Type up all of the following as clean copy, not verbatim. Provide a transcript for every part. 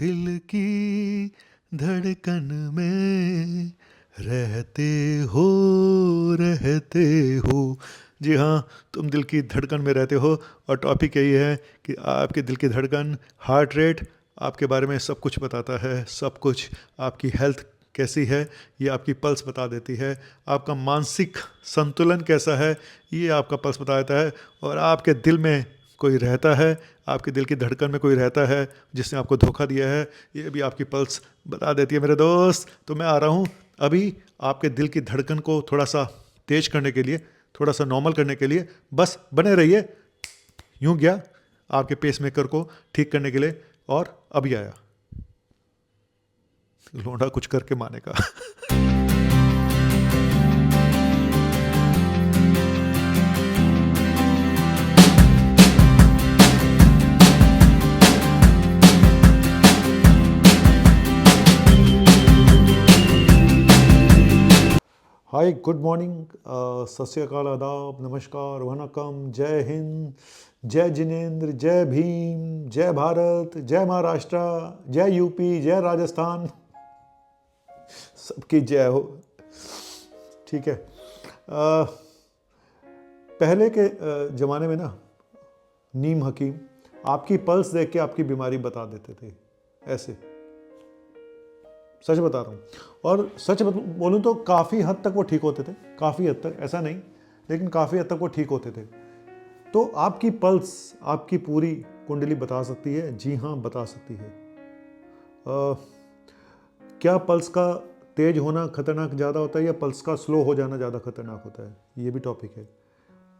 दिल की धड़कन में रहते हो रहते हो। जी हाँ, तुम दिल की धड़कन में रहते हो। और टॉपिक यही है कि आपके दिल की धड़कन, हार्ट रेट आपके बारे में सब कुछ बताता है। सब कुछ, आपकी हेल्थ कैसी है ये आपकी पल्स बता देती है। आपका मानसिक संतुलन कैसा है ये आपका पल्स बता देता है। और आपके दिल में कोई रहता है, आपके दिल की धड़कन में कोई रहता है जिसने आपको धोखा दिया है, ये भी आपकी पल्स बता देती है मेरे दोस्त। तो मैं आ रहा हूँ अभी आपके दिल की धड़कन को थोड़ा सा तेज करने के लिए, थोड़ा सा नॉर्मल करने के लिए। बस बने रहिए। यूँ गया आपके पेसमेकर को ठीक करने के लिए और अभी आया। लोंडा कुछ करके मानेगा। हाय, गुड मॉर्निंग, सत श्री अकाल, आदाब, नमस्कार, वनकम, जय हिंद, जय जिनेंद्र, जय भीम, जय भारत, जय महाराष्ट्र, जय यूपी, जय राजस्थान, सबकी जय हो। ठीक है। पहले के ज़माने में ना नीम हकीम आपकी पल्स देख के आपकी बीमारी बता देते थे, ऐसे। सच बता रहा हूँ। और सच बोलूँ तो काफ़ी हद तक वो ठीक होते थे, काफ़ी हद तक, ऐसा नहीं, लेकिन काफ़ी हद तक वो ठीक होते थे। तो आपकी पल्स आपकी पूरी कुंडली बता सकती है। जी हाँ, बता सकती है। क्या पल्स का तेज होना खतरनाक ज़्यादा होता है या पल्स का स्लो हो जाना ज़्यादा खतरनाक होता है, ये भी टॉपिक है।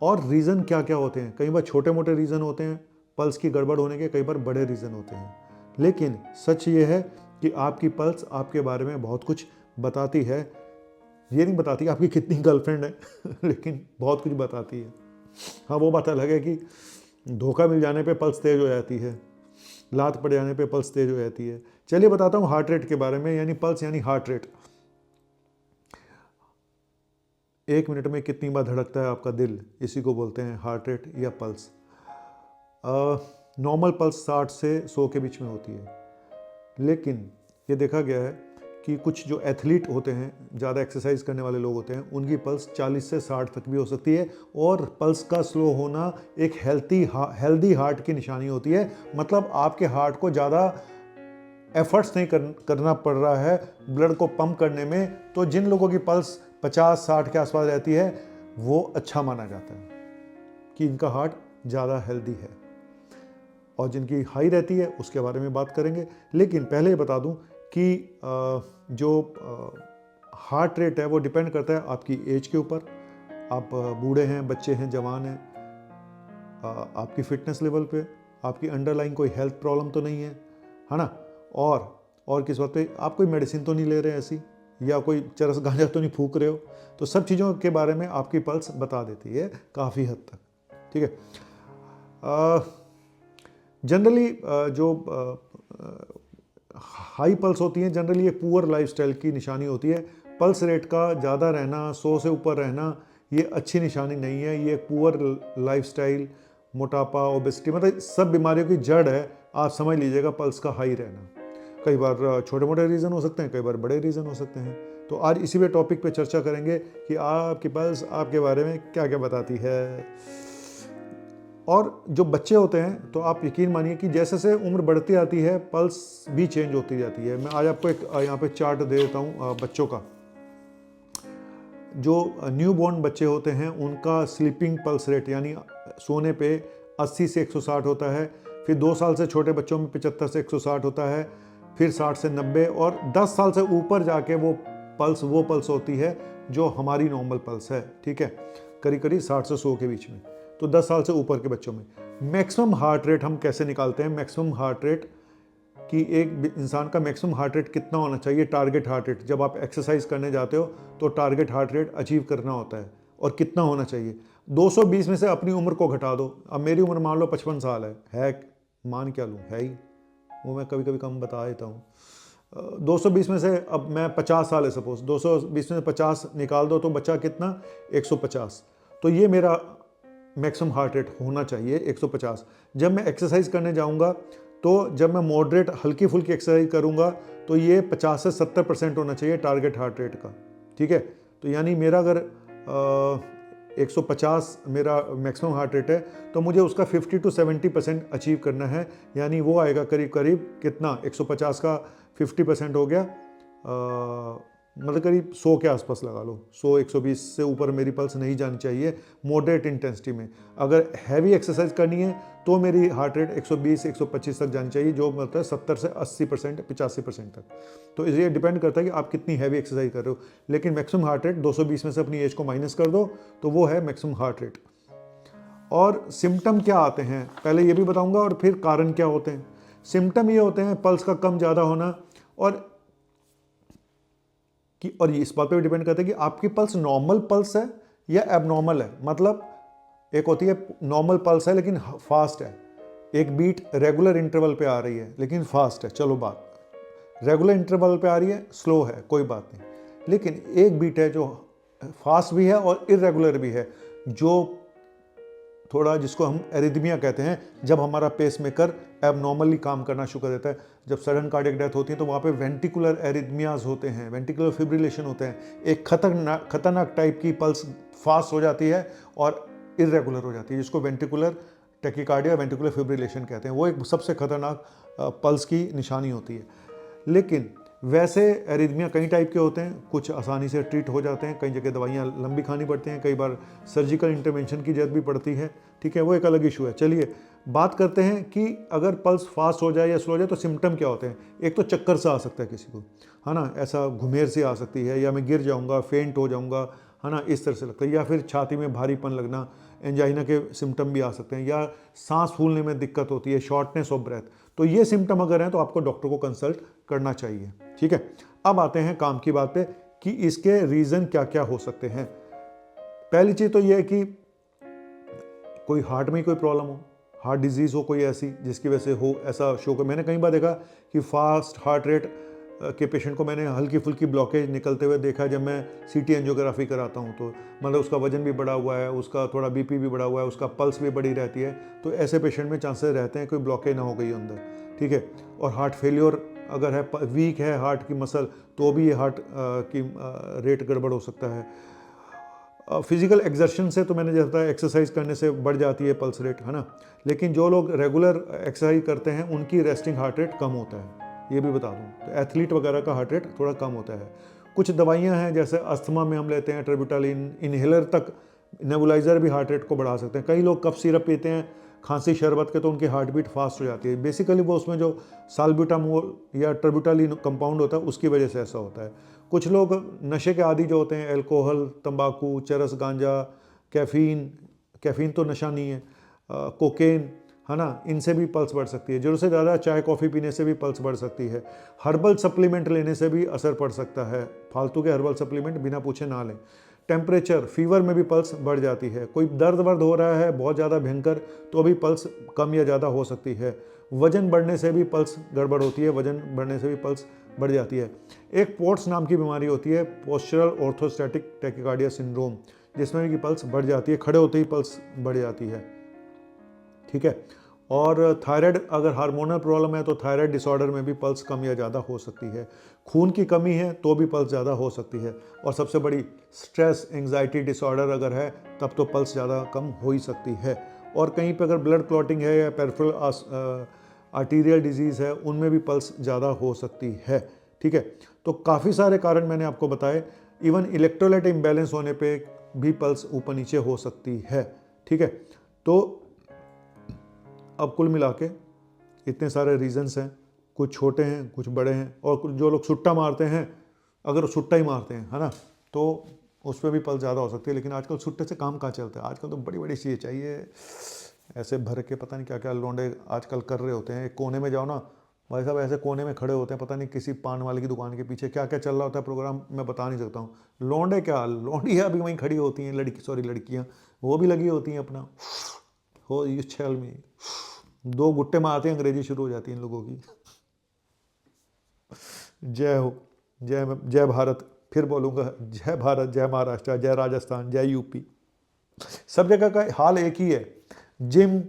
और रीज़न क्या क्या होते हैं। कई बार छोटे मोटे रीज़न होते हैं पल्स की गड़बड़ होने के, कई बार बड़े रीज़न होते हैं। लेकिन सच ये है कि आपकी पल्स आपके बारे में बहुत कुछ बताती है। ये नहीं बताती आपकी कितनी गर्लफ्रेंड है लेकिन बहुत कुछ बताती है। हाँ, वो बात अलग है कि धोखा मिल जाने पे पल्स तेज हो जाती है, लात पड़ जाने पे पल्स तेज हो जाती है। चलिए बताता हूँ हार्ट रेट के बारे में, यानी पल्स यानी हार्ट रेट। 1 मिनट में कितनी बार धड़कता है आपका दिल, इसी को बोलते हैं हार्ट रेट या पल्स। नॉर्मल पल्स 60 से 100 के बीच में होती है। लेकिन ये देखा गया है कि कुछ जो एथलीट होते हैं, ज़्यादा एक्सरसाइज करने वाले लोग होते हैं, उनकी पल्स 40 से 60 तक भी हो सकती है। और पल्स का स्लो होना एक हेल्दी हार्ट की निशानी होती है। मतलब आपके हार्ट को ज़्यादा एफर्ट्स नहीं करना पड़ रहा है ब्लड को पंप करने में। तो जिन लोगों की पल्स 50-60 के आसपास रहती है, वो अच्छा माना जाता है कि इनका हार्ट ज़्यादा हेल्दी है। और जिनकी हाई रहती है उसके बारे में बात करेंगे। लेकिन पहले ये बता दूं कि जो हार्ट रेट है वो डिपेंड करता है आपकी एज के ऊपर। आप बूढ़े हैं, बच्चे हैं, जवान हैं, आपकी फिटनेस लेवल पे, आपकी अंडरलाइन कोई हेल्थ प्रॉब्लम तो नहीं है ना। और किस बात पे आप कोई मेडिसिन तो नहीं ले रहे हैं ऐसी, या कोई चरस गांजा तो नहीं फूक रहे हो। तो सब चीज़ों के बारे में आपकी पल्स बता देती है काफ़ी हद तक। ठीक है। जनरली जो हाई पल्स होती हैं, जनरली ये पुअर लाइफस्टाइल की निशानी होती है। पल्स रेट का ज़्यादा रहना, 100 से ऊपर रहना, ये अच्छी निशानी नहीं है। ये पुअर लाइफस्टाइल, मोटापा, ओबेसिटी, मतलब सब बीमारियों की जड़ है। आप समझ लीजिएगा पल्स का हाई रहना। कई बार छोटे मोटे रीज़न हो सकते हैं, कई बार बड़े रीज़न हो सकते हैं। तो आज इसी पे टॉपिक पे चर्चा करेंगे कि आपकी पल्स आपके बारे में क्या क्या बताती है। और जो बच्चे होते हैं, तो आप यकीन मानिए कि जैसे जैसे उम्र बढ़ती आती है पल्स भी चेंज होती जाती है। मैं आज आपको एक यहाँ पे चार्ट दे देता हूँ बच्चों का। जो न्यू बॉर्न बच्चे होते हैं उनका स्लीपिंग पल्स रेट यानी सोने पे 80 से 160 होता है। फिर 2 साल से छोटे बच्चों में 75 से 160 होता है। फिर 60 से 90, और 10 साल से ऊपर जाके वो पल्स होती है जो हमारी नॉर्मल पल्स है। ठीक है, करीब करीब 60 से 100 के बीच में। तो 10 साल से ऊपर के बच्चों में मैक्सिमम हार्ट रेट हम कैसे निकालते हैं। मैक्सिमम हार्ट रेट कि एक इंसान का मैक्सिमम हार्ट रेट कितना होना चाहिए, टारगेट हार्ट रेट। जब आप एक्सरसाइज करने जाते हो तो टारगेट हार्ट रेट अचीव करना होता है, और कितना होना चाहिए। 220 में से अपनी उम्र को घटा दो। अब मेरी उम्र मान लो 55 साल है, मान क्या लूँ, है ही वो, मैं कभी कभी कम बता देता हूँ। 220 में से अब मैं 50 साल है सपोज, 220 में से 50 निकाल दो तो बचा कितना, 150। तो ये मेरा मैक्सिमम हार्ट रेट होना चाहिए, 150। जब मैं एक्सरसाइज करने जाऊंगा तो जब मैं मॉडरेट हल्की फुल्की एक्सरसाइज करूँगा तो ये 50 से 70% होना चाहिए टारगेट हार्ट रेट का, ठीक है। तो यानी मेरा अगर 150 मेरा मैक्सिमम हार्ट रेट है तो मुझे उसका 50 to 70% अचीव करना है, यानी वो आएगा करीब करीब कितना, 150 का 50% हो गया, मतलब करीब 100 के आसपास लगा लो, 100 120 से ऊपर मेरी पल्स नहीं जानी चाहिए मॉडरेट इंटेंसिटी में। अगर हैवी एक्सरसाइज करनी है तो मेरी हार्ट रेट 120 125 तक जानी चाहिए, जो मतलब है 70 से 80% 85% तक। तो ये डिपेंड करता है कि आप कितनी हैवी एक्सरसाइज कर रहे हो, लेकिन मैक्सिमम हार्ट रेट 220 में से अपनी एज को माइनस कर दो तो वो है मैक्सिमम हार्ट रेट। और सिम्टम क्या आते हैं पहले ये भी बताऊंगा, और फिर कारण क्या होते हैं। सिम्टम ये होते हैं पल्स का कम ज़्यादा होना, और इस बात पे भी डिपेंड करता है कि आपकी पल्स नॉर्मल पल्स है या एबनॉर्मल है। मतलब एक होती है नॉर्मल पल्स है लेकिन फास्ट है, एक बीट रेगुलर इंटरवल पे आ रही है लेकिन फास्ट है, चलो बात रेगुलर इंटरवल पे आ रही है, स्लो है, कोई बात नहीं। लेकिन एक बीट है जो फास्ट भी है और इरेगुलर भी है, जो थोड़ा जिसको हम एरिथमिया कहते हैं, जब हमारा पेसमेकर एबनॉर्मली काम करना शुरू कर देता है। जब सडन कार्डियक डेथ होती है तो वहाँ पे वेंटिकुलर एरिथमियाज होते हैं, वेंटिकुलर फिब्रिलेशन होते हैं, एक खतरनाक टाइप की पल्स फास्ट हो जाती है और इरेगुलर हो जाती है, जिसको वेंटिकुलर टेकिकार्डिया वेंटिकुलर फिब्रिलेशन कहते हैं। वो एक सबसे खतरनाक पल्स की निशानी होती है। लेकिन वैसे एरिथमिया कई टाइप के होते हैं, कुछ आसानी से ट्रीट हो जाते हैं, कई जगह दवाइयाँ लंबी खानी पड़ती हैं, कई बार सर्जिकल इंटरवेंशन की जरूरत भी पड़ती है, ठीक है, वो एक अलग इशू है। चलिए बात करते हैं कि अगर पल्स फास्ट हो जाए या स्लो हो जाए तो सिम्टम क्या होते हैं। एक तो चक्कर सा आ सकता है किसी को, है ना, ऐसा घुमेर से आ सकती है, या मैं गिर जाऊँगा, फेंट हो जाऊँगा, है ना, इस तरह से लगता है, या फिर छाती में भारीपन लगना, एंजाइना के सिम्टम भी आ सकते हैं, या सांस फूलने में दिक्कत होती है, शॉर्टनेस ऑफ ब्रेथ। तो ये सिम्टम अगर हैं तो आपको डॉक्टर को कंसल्ट करना चाहिए, ठीक है। अब आते हैं काम की बात पे कि इसके रीज़न क्या क्या हो सकते हैं। पहली चीज़ तो ये है कि कोई हार्ट में कोई प्रॉब्लम हो, हार्ट डिजीज़ हो कोई ऐसी जिसकी वजह से हो ऐसा शो कर। मैंने कई बार देखा कि फास्ट हार्ट रेट के पेशेंट को मैंने हल्की फुल्की ब्लॉकेज निकलते हुए देखा जब मैं सीटी एंजियोग्राफी कराता हूँ। तो मतलब उसका वजन भी बढ़ा हुआ है, उसका थोड़ा बीपी भी बढ़ा हुआ है, उसका पल्स भी बढ़ी रहती है, तो ऐसे पेशेंट में चांसेस रहते हैं कोई ब्लॉकेज ना हो गई अंदर, ठीक है। और हार्ट फेलियर अगर है, वीक है हार्ट की मसल, तो भी ये हार्ट की रेट गड़बड़ हो सकता है। फिजिकल एक्सर्शन से तो मैंने जैसा बताया एक्सरसाइज करने से बढ़ जाती है पल्स रेट, है ना, लेकिन जो लोग रेगुलर एक्सरसाइज करते हैं उनकी रेस्टिंग हार्ट रेट कम होता है, ये भी बता दूं। तो एथलीट वगैरह का हार्ट रेट थोड़ा कम होता है। कुछ दवाइयां हैं जैसे अस्थमा में हम लेते हैं ट्रेबुटालिन, इनहेलर तक नेबुलाइजर भी हार्ट रेट को बढ़ा सकते हैं। कई लोग कफ सिरप पीते हैं खांसी शरबत के तो उनकी हार्ट बीट फास्ट हो जाती है। बेसिकली वो उसमें जो साल्ब्यूटामोल या ट्रेबुटालिन कंपाउंड होता है उसकी वजह से ऐसा होता है। कुछ लोग नशे के आदी जो होते हैं, अल्कोहल, तंबाकू, चरस, गांजा, कैफीन तो नशा नहीं है, कोकेन, है ना, इनसे भी पल्स बढ़ सकती है। जरूरत से ज़्यादा चाय कॉफ़ी पीने से भी पल्स बढ़ सकती है। हर्बल सप्लीमेंट लेने से भी असर पड़ सकता है, फालतू के हर्बल सप्लीमेंट बिना पूछे ना लें। टेम्परेचर, फीवर में भी पल्स बढ़ जाती है। कोई दर्द वर्द हो रहा है बहुत ज़्यादा भयंकर तो भी पल्स कम या ज़्यादा हो सकती है। वजन बढ़ने से भी पल्स गड़बड़ होती है, वजन बढ़ने से भी पल्स बढ़ जाती है। एक पोट्स नाम की बीमारी होती है, पोस्चरल ऑर्थोस्टैटिक टैकिकार्डिया सिंड्रोम, जिसमें भी पल्स बढ़ जाती है, खड़े होते ही पल्स बढ़ जाती है, ठीक है। और थायराइड, अगर हार्मोनल प्रॉब्लम है तो थायराइड डिसऑर्डर में भी पल्स कम या ज़्यादा हो सकती है। खून की कमी है तो भी पल्स ज़्यादा हो सकती है। और सबसे बड़ी स्ट्रेस एंग्जाइटी डिसऑर्डर अगर है तब तो पल्स ज़्यादा कम हो ही सकती है। और कहीं पर अगर ब्लड क्लॉटिंग है या पेरिफेरल आर्टीरियल डिजीज़ है उनमें भी पल्स ज़्यादा हो सकती है, ठीक है। तो काफ़ी सारे कारण मैंने आपको बताए। इवन इलेक्ट्रोलाइट इम्बैलेंस होने पे भी पल्स ऊपर नीचे हो सकती है, ठीक है। तो अब कुल मिला के इतने सारे रीजंस हैं, कुछ छोटे हैं कुछ बड़े हैं। और जो लोग सुट्टा मारते हैं, अगर सुट्टा ही मारते हैं, है ना, तो उस पर भी पल्स ज़्यादा हो सकती है। लेकिन आजकल सुट्टे से काम कहाँ चलता है, आजकल तो बड़ी बड़ी चीज़ें चाहिए, ऐसे भर के पता नहीं क्या क्या लौंडे आजकल कर रहे होते हैं। एक कोने में जाओ ना भाई साहब, ऐसे कोने में खड़े होते हैं, पता नहीं किसी पान वाले की दुकान के पीछे क्या क्या चल रहा होता है प्रोग्राम, मैं बता नहीं सकता हूँ। लौंडे क्या, लौंडियाँ भी वहीं खड़ी होती हैं, लड़कियाँ वो भी लगी होती हैं अपना हो ये छल में, दो गुट्टे मारते हैं अंग्रेजी शुरू हो जाती है इन लोगों की। जय हो, जय भारत, फिर बोलूँगा जय भारत, जय महाराष्ट्र, जय राजस्थान, जय यूपी। सब जगह का हाल एक ही है, जिम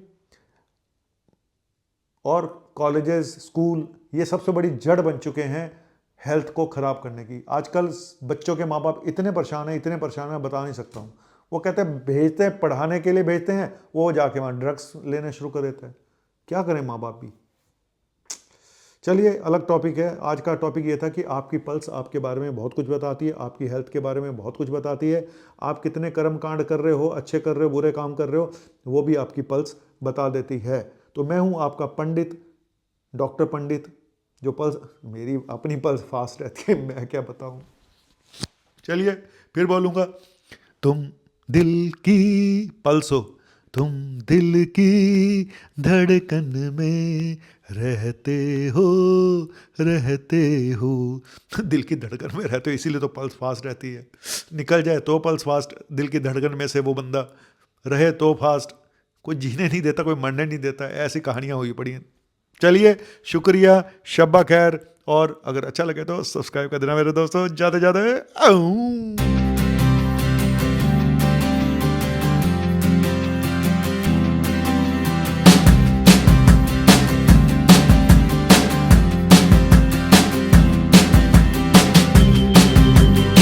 और कॉलेजेस, स्कूल, ये सबसे बड़ी जड़ बन चुके हैं हेल्थ को ख़राब करने की। आजकल बच्चों के माँ बाप इतने परेशान हैं, मैं बता नहीं सकता हूँ। वो कहते हैं, भेजते हैं पढ़ाने के लिए भेजते हैं, वो जाके वहाँ ड्रग्स लेने शुरू कर देते हैं। क्या करें माँ बाप भी। चलिए, अलग टॉपिक है। आज का टॉपिक ये था कि आपकी पल्स आपके बारे में बहुत कुछ बताती है, आपकी हेल्थ के बारे में बहुत कुछ बताती है। आप कितने कर्म कांड कर रहे हो, अच्छे कर रहे हो, बुरे काम कर रहे हो, वो भी आपकी पल्स बता देती है। तो मैं हूँ आपका पंडित, डॉक्टर पंडित, जो पल्स, मेरी अपनी पल्स फास्ट रहती है, मैं क्या बताऊँ। चलिए फिर बोलूँगा, तुम दिल की पल्स हो, तुम दिल की धड़कन में रहते हो, रहते हो। दिल की धड़कन में रहते हो, इसीलिए तो पल्स फास्ट रहती है। निकल जाए तो पल्स फास्ट, दिल की धड़कन में से वो बंदा रहे तो फास्ट। कोई जीने नहीं देता, कोई मरने नहीं देता, ऐसी कहानियाँ हुई पड़ी हैं। चलिए, शुक्रिया, शब्बा खैर, और अगर अच्छा लगे तो सब्सक्राइब कर देना मेरे दोस्तों, ज़्यादा ज़्यादा।